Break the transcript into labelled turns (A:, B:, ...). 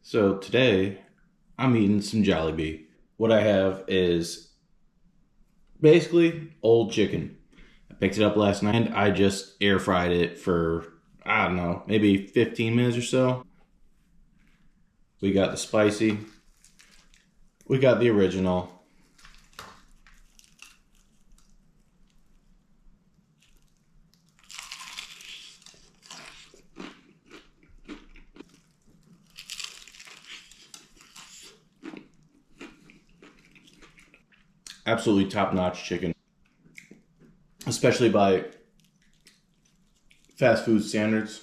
A: So today I'm eating some Jollibee. What I have is basically old chicken. I picked it up last night. I just air fried it for, I don't know, maybe 15 minutes or so. We got the spicy, we got the original. Absolutely top-notch chicken, especially by fast food standards.